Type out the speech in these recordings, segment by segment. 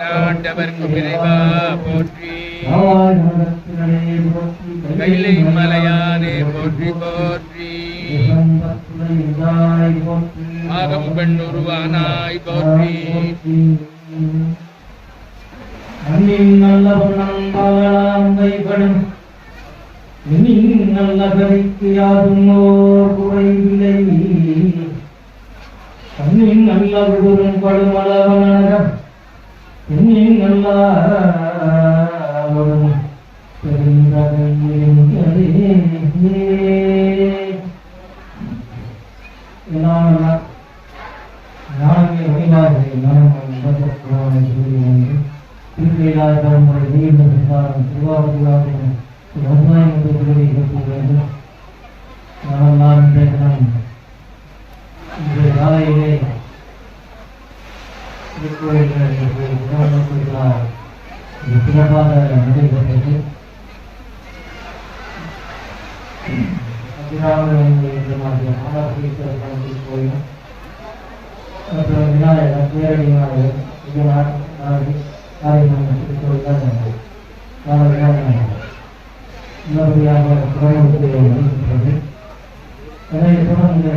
ஆண்டவர்க்கு விரைவா போற்றி. கைலை மலையானே போற்றி போற்றி. ஆகம் பெண்ணுருவானாய் போற்றி. நல்ல கைப்படும் நல்ல கதைக்கு யாரும் குறைவில்லை. கண்ணின் நல்ல விடுதலும் படுமளவனகம் பெண்ணின் நல்ல காலையிலே சிறப்பாக நடைபெற்றது. கோயிலும் அப்புறம் விநாயகர் பேரடி விநாயகர் நல்லபடியாக தொடர்ந்து அதை தொடர்ந்து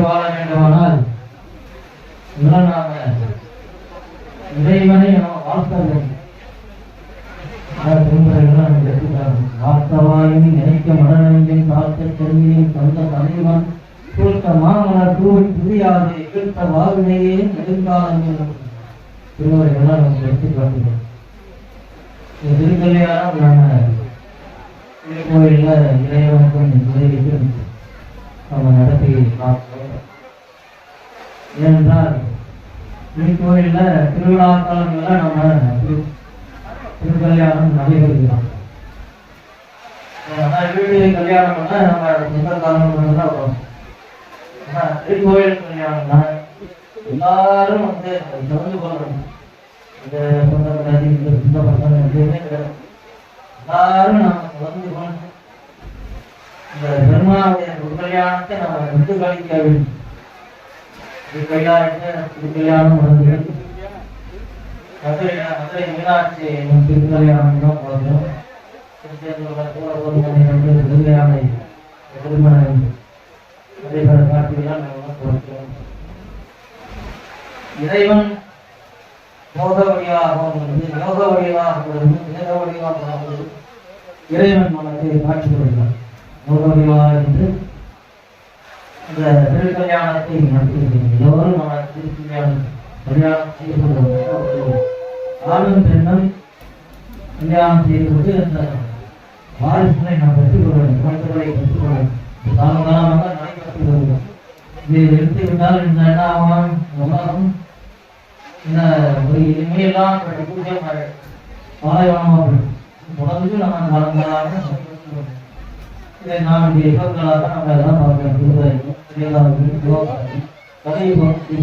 வாழ வேண்டுமானால் இறைவனை வாழ்த்த வேண்டும். வார்த்தவாயின் நினைக்க மடனெஞ்சின் காத்த செல்வியின் தந்த தலைவன் சூழ்த்த மாமலர் தூவி புரியாது இழுத்த வாழ்வினையே நெடுங்காலம் திருவரைகளால் நமக்கு எடுத்து காட்டுகிறோம். திருக்கல்யாணம் நாம கோயில்ல இறைவனுக்கும் உதவிக்கும் நம்ம நடத்தி பார்க்கிறோம். ஏனென்றால் திருக்கோயில்ல திருவிழா காலங்கள்ல நம்ம திருக்கல்யாணம் நடைபெறுகிறோம். வீடு கல்யாணம் பண்ண நம்ம முதல் காலம் தான் வரும். திருக்கோயில் கல்யாணம்னா எல்லாரும் வந்து கலந்து கொள்ளணும். இந்த சொந்த இந்த சொந்த பசங்க எதுவுமே கிடையாது. எல்லாரும் நம்ம கலந்து கொள்ளணும். இந்த பெருமாவுடைய கல்யாணத்தை நம்ம வந்து கழிக்க வேண்டும். திருக்கல்யாணம் நடந்தது. மதுரை மீனாட்சி திருக்கல்யாணம் தான் போகிறோம். திருமணம் நடைபெற காட்சிகளால் நாம் கொடுக்கிறோம். இறைவன் மோக வழியாக யோக வழியாக வேத வழியாக இறைவன் நமக்கு காட்சி கொடுக்கிறார். மோக வழியாக என்று இந்த திருக்கல்யாணத்தை நடத்துகிறேன். எல்லோரும் நம்ம திருக்கல்யாணம் கல்யாணம் செய்து கொள்வோம். ஆணும் பெண்ணும் கல்யாணம் செய்து கொண்டு அந்த வாரிசுகளை நாம் பெற்றுக்கொள்ள வேண்டும். குழந்தைகளை பெற்றுக்கொள்ள காலகாலமாக நடைபெற்று வருகிறோம். இதை எடுத்துவிட்டால் இந்த எண்ணாகும் உலகம் இந்த ஒரு இனிமையெல்லாம் பூஜை பாலைவனமாக தொடர்ந்து நம்ம காலங்களாக இதை நான்கு யுகங்களாக நம்ம எல்லாம் பார்க்கிறோம்.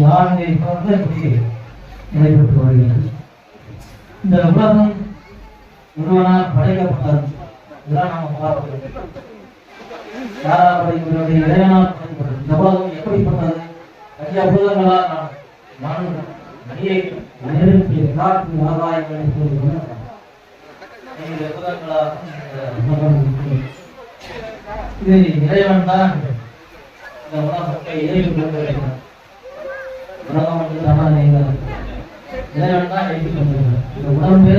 நான்கு யுகங்கள் நடைபெற்று வருகிறது. இந்த உலகம் ஒருவனால் படைக்கப்பட்டது. இதெல்லாம் நம்ம பார்க்கிறோம். யாரால் படைக்கப்பட்டது? இறைவனால் படைக்கப்பட்டது. இந்த உலகம் எப்படிப்பட்டது? பஞ்சபூதங்களால் நான் மணியை நெருப்பி காற்று ஆதாயங்களை இது இறைவன் தான் இந்த உலகத்தை ஏற்றுக்கொண்டிருக்கிறார். உலகம் வந்து இறைவன் தான் ஏற்றுக்கொண்டிருக்கிறார். இந்த உடம்பு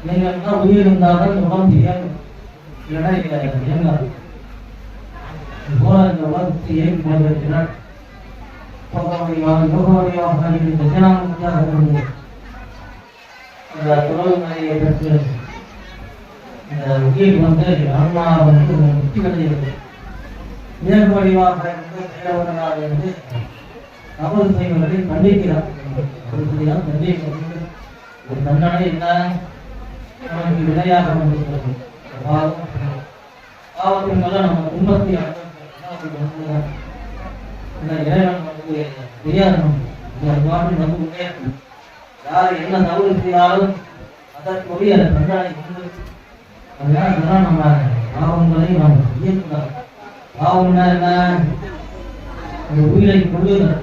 நீங்கள் தான் உயிர் இருந்தாலும் உடம்பு இயங்கும். இல்லைன்னா இயங்காது. போல இந்த உலகத்தை இயங்கி கொண்டிருக்கிறார். உயிர் வந்து ஆன்மா வந்து முக்தி அடைகிறது. நேர்வழிவாக இருந்து தமது செய்வதை கண்டிக்கிறார். அதுதான் தஞ்சை ஒரு தண்டனை என்ன நமக்கு விளையாக கொண்டிருக்கிறது. பாவத்தின் மேல நம்ம துன்பத்தை இறைவன் நமக்கு தெரியாது. நமக்கு நம்புமே யார் என்ன தவறு செய்தாலும் அதற்குரிய தண்டனை உண்டு. அதனால நம்ம பாவங்களை நாம் செய்யக்கூடாது. பாவம்னா என்ன? அந்த உயிரை கொள்ளுதல்,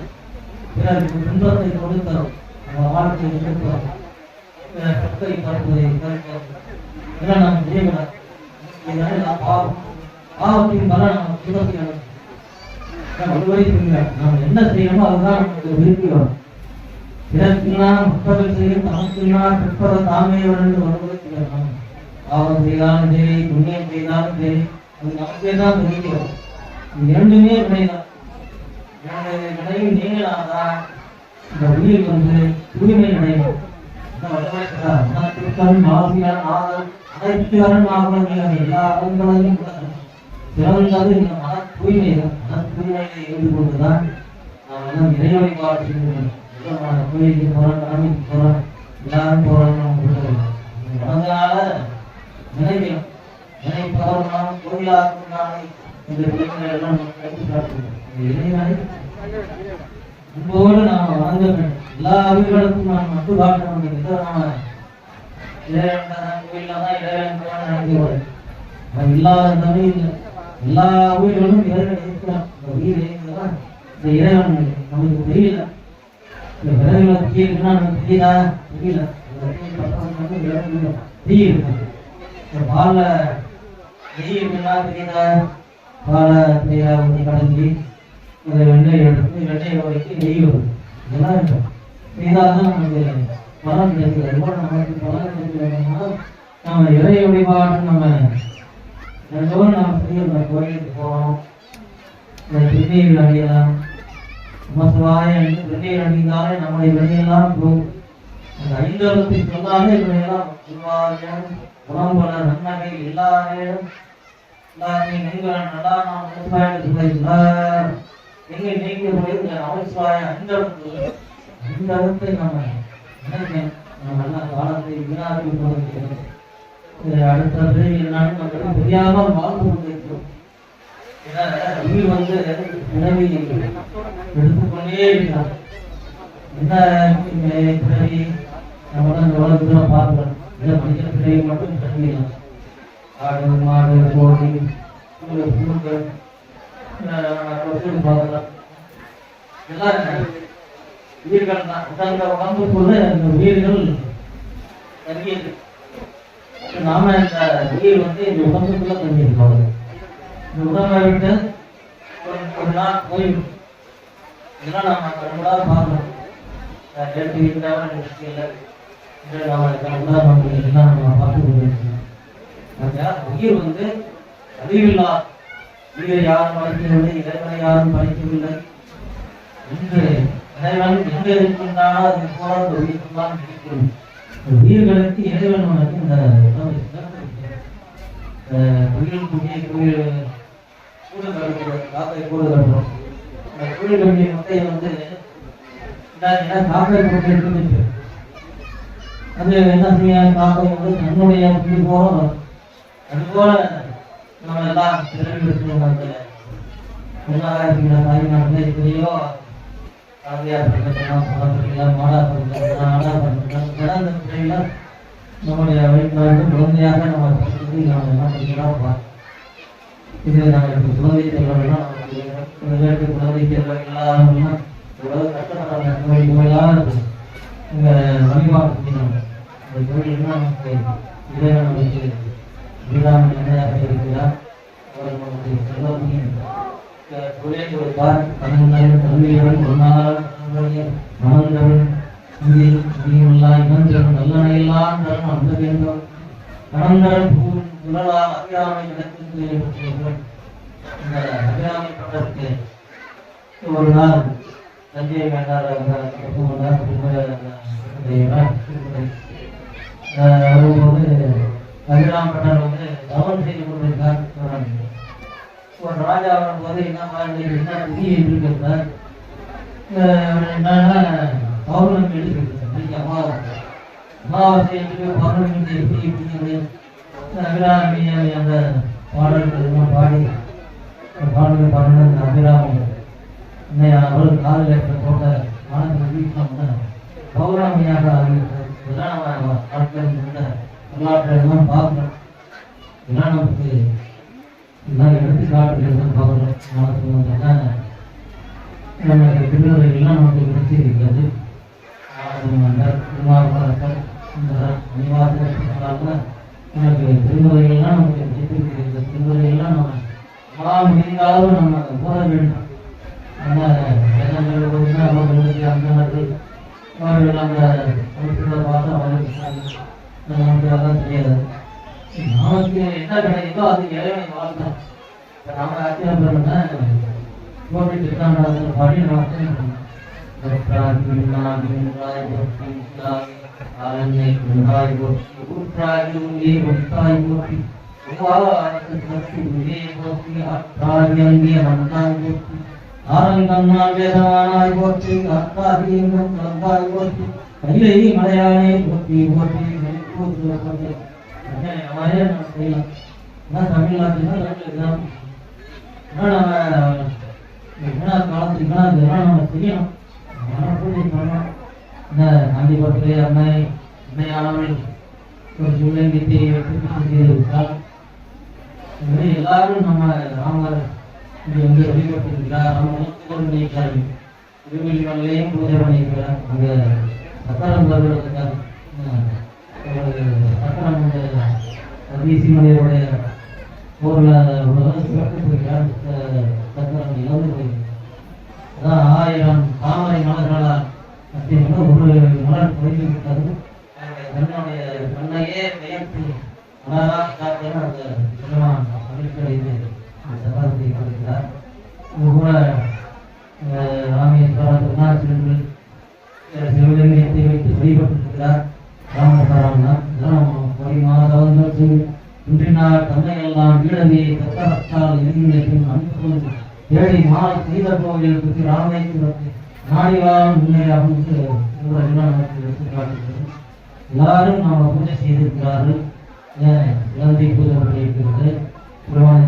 பிறருக்கு துன்பத்தை கொடுத்தல், நம்ம வாழ்க்கையை கொடுத்தல், சொத்தை பரப்புவதை தடுப்பது, இதெல்லாம் நாம் செய்யக்கூடாது. இதனால பாவம், பாவத்தின் பல நம்ம துன்பத்தை நாம் என்ன செய்யணுமோ அதுதான் நமக்கு விருப்பி வரும். பிறர்க்கெல்லாம் புத்தகம் செய்யும் தமக்கெல்லாம் பிற்பத தாமே என்று வருவதற்கு பாவம் செய்தாலும் சரி, புண்ணியம் செய்தாலும் சரி, அது நமக்கே தான் தெரியும். இது இரண்டுமே வினைதான். வினையும் நீங்களாதான் இந்த உயிர் வந்து தூய்மை அடையும். எல்லா அறங்களையும் சிறந்தது இந்த மன தூய்மை தான். மன தூய்மையை இருந்து கொண்டுதான் நாம் எல்லாம் இறை வழிபாடு செய்யணும். கோயிலுக்கு போறோம், கடமைக்கு போறோம், எல்லாரும் போறோம். மனதால நினைக்கணும். நினைப்பவர்களும் கோயிலாக்குனாலே இந்த பிள்ளைகளை எல்லாம் நம்ம கட்டி காட்டுவோம். அன்போடு நாம் வணங்க வேண்டும். எல்லா உயிர்களுக்கும் நாம் மட்டும் காட்ட வேண்டும். இதை நாம இறைவன் கோயில தான் இறைவன் நினைக்கிறோம். இல்லாத தவிர இல்லை. எல்லா உயிர்களும் இறைவன் இருக்கிறான். இந்த உயிர் இருக்கிறான். இந்த இறைவன் நமக்கு தெரியல. இந்த விரைவுல தீர்க்குன்னா நமக்கு தெரியல. தெரியல தீ இருக்கு. பால நெய் இருக்குன்னா தெரியல. பால நெய்யா ஊற்றி கடைஞ்சி அதை வெண்ணெய் எடுத்து வெண்ணெய் வைத்து நெய் வரும். இதெல்லாம் இருக்கும். செய்தால்தான் நமக்கு பலன் கிடைக்கிறது. நமக்கு பலன் கிடைக்கிறதுனா நம்ம இறை வழிபாடு நம்ம எல்லோரும் நம்ம செய்ய கோயிலுக்கு போகணும். திருநீர் அணியலாம். நமசிவாய என்று திருநீர் அணிந்தாலே நம்முடைய வெண்ணையெல்லாம் போகும். அந்த ஐந்தவத்தை சொன்னாலே இவையெல்லாம் சிவாயம் உடம்புல நன்மை எல்லா நேரம் எல்லாமே நீங்கள் நல்லா நாம் நமசிவாய எங்கே நீங்க போய் நமசிவாய ஐந்தவத்தை நம்ம நினைக்கணும். நம்ம நல்லா காலத்தை வீணாக்கி போகிறது. அடுத்தது என்னன்னு நமக்கு தெரியாமல் வாழ்ந்து கொண்டிருக்கிறோம். உயிர் வந்து பிறவி எடுத்துக்கொண்டே இருக்கிறார். என்ன பிறவி நம்ம இந்த உலகத்துல பார்க்கிறோம். இதை மனித பிறவி மட்டும் பிறவிடலாம். ஆடு, மாடு, கோழி, புழுக்கள் பார்க்கலாம். எல்லாம் உயிர்கள் தான். அந்த உடம்புக்குள்ள இந்த உயிர்கள் தங்கியது. நாம இந்த உயிர் வந்து இந்த உடம்புக்குள்ள தங்கியிருக்கோம். இந்த உடம்பை விட்டு ஒரு நாள் போயிடும். இதெல்லாம் நம்ம கண்கூடாக பார்க்கணும். நம்ம பார்த்து கொண்டிருக்கோம். உயிர் வந்து அறிவில்லா. உயிரை யாரும் படைக்கவில்லை, இறைவனை யாரும் படைக்கவில்லை என்று இறைவன் எங்க இருக்கின்றானோ அது போல அந்த உயிர்தான் கிடைக்கும். உயிர்களுக்கு இறைவன் வந்து இந்த உயிர் குடியை கூடு கட்டுறது, காக்கை கூடு கட்டுறோம். அந்த கூடு கட்டிய முட்டையை வந்து காக்கை போட்டு எடுத்துட்டு அது என்ன செய்ய காக்கை வந்து தன்னுடைய குடி போல அதுபோல நம்ம எல்லாம் தெரிவிக்கிறோம். அந்த தாய்நாட்டில் எப்படியோ நம்முடைய வழிபாடு குழந்தையாக நம்ம என்ன படிக்கலாம். இது நாங்கள் குழந்தை செல்வெல்லாம் குழந்தை செல்வம் எல்லாரும் கஷ்டப்பட்டாங்க. கோயிலாக இருக்கு. இங்கே வழிபாடு செய்யணும். இந்த கோயில்னா நமக்கு இறைவன் நமக்கு வீராமன் என்னையாக இருக்கிறார். அவர் நமக்கு செல்வத்தையும் கல்வியுடன் ஒன்றால் மணந்தவன் நல்லனையெல்லாம் தரும் அந்த வேண்டும் கணந்தரன் புகழால் அபிராமை நடத்தி இந்த அபிராமை பட்டத்துக்கு ஒரு நாள் தஞ்சை வேண்டார் வரும்போது அபிராம பட்டர் வந்து தவம் செய்து கொண்டிருக்கார். ஒரு ராஜா வரும்போது என்ன விதி இருக்கிறார். என்னன்னா பௌர்ணமி இன்னைக்கு அமாவாசை. அமாவாசை என்று பௌர்ணமி எப்படி அபிராமி அந்த பாடல்கள் எல்லாம் பாடி பாடல்கள் பாடினது அபிராமி அவர்கள் காலில் போட்ட மனதில் வீட்டில் பௌர்ணமியாக ஆகிவிட்டது. இதெல்லாம் நம்ம நாட்கள் இருந்த வரலாற்றை எல்லாம் பார்க்கணும். இதெல்லாம் நமக்கு எல்லாம் எடுத்துக்காட்டுகள் தான் பார்க்கணும். நமக்கு வந்து நமக்கு திருமுறைகள்லாம் நமக்கு கிடைச்சிருக்கிறது. திருமாவளவர்கள் எனக்கு திருமுறைகள்லாம் நமக்கு கிடைத்திருக்கிறது. திருமுறைகள்லாம் நம்ம முடிந்தாலும் நம்ம போட வேண்டும். வேதங்கள் போதுன்னா அவர்களுக்கு அந்தனர்கள் அவர்கள் அந்த பார்த்தா அவர்களுக்கு நமக்கு அதெல்லாம் தெரியாது. நமக்கு என்ன கிடைக்குதோ அது இறைவனை வாழ்க்கணும். இப்போ நம்ம ஆச்சரியப்படுறோம்னா போட்டி திருத்தாண்டாளர்கள் பாடி நம்ம ஆரங்கண்ணாய் போற்றி அத்தாதியும் போற்றி கைலை மலையானே போற்றி போற்றி தமிழ்நாட்டில் காலத்துக்கு நம்ம செய்யணும். இந்த காந்திபுரத்து அன்னையானவள் ஒரு சூழ்நிலை எல்லாரும் நம்ம ராமர் வந்து வழிபட்டிருக்கிறார். பண்ணியிருக்காரு. திருவள்ளிமலையும் பூஜை பண்ணியிருக்கிறார். அங்கே சக்கரம் தருவதற்காக சக்கரம் சதீசிமலையுடைய போரில் சிறப்பு போகிறார். சக்கரம் இழந்து போயிருக்கிறார். அதான் 1000 தாமரை மலர்களால் ஒரு மலர் பொழிந்திருக்கிறது. தன்னுடைய கண்ணையே பெயர்த்து மலராக காத்தின அந்த பெருமான் அடிக்கடி சகாரத்தை கொடுக்கிறார். கூட ராமேஸ்வரத்தினால் சென்று சிவலிங்கத்தை வைத்து வழிபட்டிருக்கிறார். ராமபுரம் கொடி மாதவர்கள் இன்றினார் தந்தையெல்லாம் வீடவே தத்தரத்தால் எதிர்நிலைக்கும் அன்பு தேடி மாலை செய்த கோவில் பற்றி ராமேஸ்வரத்தை நாடிவான் முன்னேறாகும் எடுத்துக்காட்டுகிறது. எல்லாரும் நாம் பூஜை செய்திருக்கிறார்கள். இலந்தை பூஜை பண்ணியிருக்கிறது. புறவான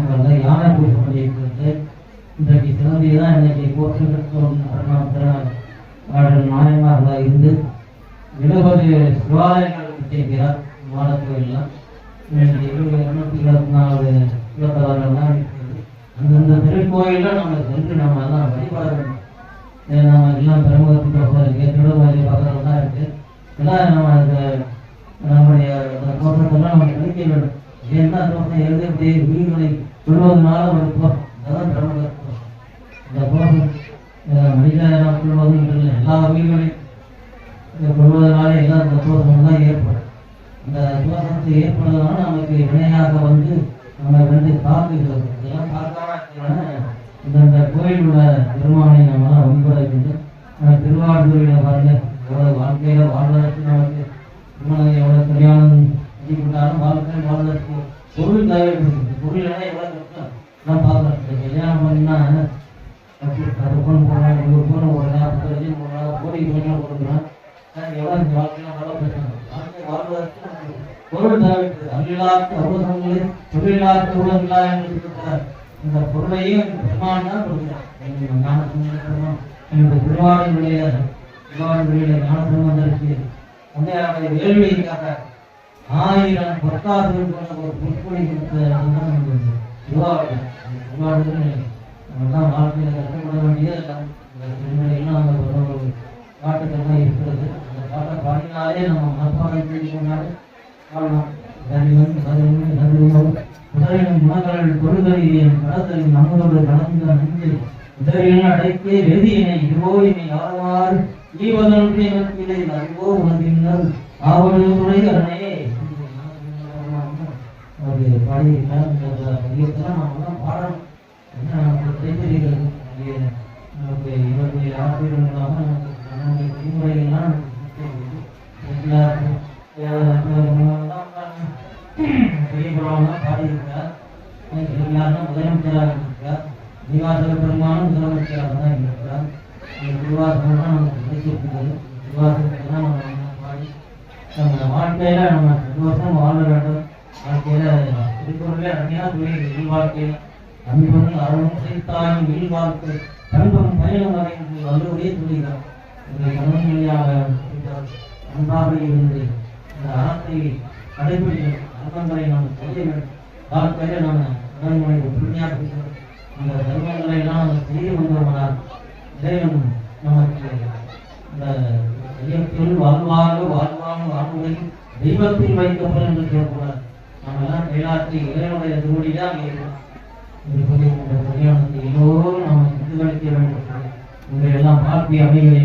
யானை பூஜை பண்ணியிருக்கிறது. இன்றைக்கு சிலந்தையை தான் இன்னைக்கு போற்றுகிறோம். நாயன்மார்களாக இருந்து 70 சிவாலயங்களுக்கு செய்கிறார். மாட கோயிலெல்லாம் 224 சிவத்தலங்கள்லாம் இருக்கிறது. அந்தந்த திருக்கோயிலில் நம்ம சென்று நம்ம எல்லாம் வழிபட வேண்டும். நம்ம எல்லாம் பிரமுகத்துக்கு இருக்கு, திருடமலை பக்கத்தில் தான் இருக்குது. எல்லாம் நம்ம நம்முடைய தோற்றத்தெல்லாம் நம்ம கழிக்க வேண்டும். ஏன்னா தோற்றம் எழுதக்கூடிய வீடுகளை சொல்வதனால ஒரு தோற்றம் அதான் பிரமுகத்துவம். இந்த தோற்றம் மனிதனம் சொல்வதும் இல்லை. எல்லா வீடுகளையும் கொள்வதனால எல்லாம் இந்த தோற்றம் தான் ஏற்படும். அந்த தோற்றத்தை ஏற்படுவதனால நமக்கு வினையாக வந்து நம்ம வந்து காக்குகிறது. இதெல்லாம் காக்காம இந்த கோயிலோட பெருமானை நம்மளாம் வழிபட வேண்டும். திருவாரூரில் பாருங்க எவ்வளோ வாழ்க்கையில் வாழ்வதற்கு நமக்கு எவ்வளோ கல்யாணம் பண்ணிக்கொண்டாலும் வாழ்வதற்கு பொருள் தேவைப்படுது. பொருள் எவ்வளோ கஷ்டம் நான் பார்க்குறேன். கல்யாணம் பண்ணினா அது பொண்ணு போனால் ஒரு பொண்ணு போடலாம், போடலாம், கோடி கோயிலாம் கொடுக்கலாம். எவ்வளோ இந்த வாழ்க்கையெல்லாம் எவ்வளோ கஷ்டம். வாழ்க்கை வாழ்வதற்கு பொருள் தேவைப்படுது. அல்லாத உலகங்களே தொழிலாக்க உலகங்களா என்று இருக்கிறார். இந்த பொருளையும் பெருமான் தான் கொடுக்கிறார். என்னுடைய திருவாரூருடைய ஞானசம்பந்தருக்கு அந்த வேள்விக்காக 1000 பத்தாசுகள் கொண்ட ஒரு பொற்கொடி கொடுத்த திருவாரூர் நம்மதான் வாழ்க்கையில் கஷ்டப்பட வேண்டிய திருமலையெல்லாம் அந்த பாட்டுக்கெல்லாம் இருக்கிறது. அந்த பாட்டை பாடினாலே நம்ம மனப்பாடம் செய்து கொண்டாலே பாடலாம். உடலின் குணங்கள் தொழுகையின் கடத்தலின் நம்மளோடு கலந்த நெஞ்சில் உடலின் அடைக்கே வெதியினை இதுவோயினை யாருமாறு ஈவதொன்றை நோக்கிலே அறிவோ உணர்கின்றார் ஆவலுடைய அரணே பாடி பதியத்தெல்லாம் நாமெல்லாம் பாடணும். என்ன நமக்கு கைத்தறிகிறது நமக்கு 27 ஆசிரியர்களாக நமக்கு விதிமுறைகள்லாம் பாடியிருக்கிறார். முதலமைச்சராக இருக்கிறார். நிவாசக பெருமானும் முதலமைச்சராக தான் இருக்கிறார். திருவாசகம் தான் நமக்கு கிடைச்சிருக்கிறது. விசுவாசத்தையெல்லாம் நம்ம பாடி நம்ம வாழ்க்கையில நம்ம சந்தோஷம் வாழ வேண்டும். வாழ்க்கையில திருக்குறளே அருமையா சொல்லி வாழ்க்கையில அன்பும் அருளும் செய்தாயும் வீழ் வாழ்க்கை கண்பம் பயணம் வரை வல்லூரே சொல்லிதான் உங்களை கணவன் வழியாக அன்பாக இருந்து இந்த அறத்தை கடைபிடிக்கும் தர்மங்களை நாம் செய்ய வேண்டும். வாழ்க்கையில நம்ம உடன்முறை ஒற்றுமையாக இந்த தர்மங்களை எல்லாம் நம்ம செய்து வந்தோம்னால் இறைவன் நமக்கு இந்த ஐயத்தில் வாழ்வாக வாழ்வுரையும் தெய்வத்தில் வைக்கப்படும் என்று சொல்லக்கூடாது. நாம் எல்லாம் கைலாற்றி இறைவனுடைய திருவடிதான் இருக்கும் என்று சொல்லி இந்த கல்யாணத்தை எல்லோரும் நாம் சென்று கழிக்க வேண்டும். உங்களை எல்லாம் பார்த்து அமைகளை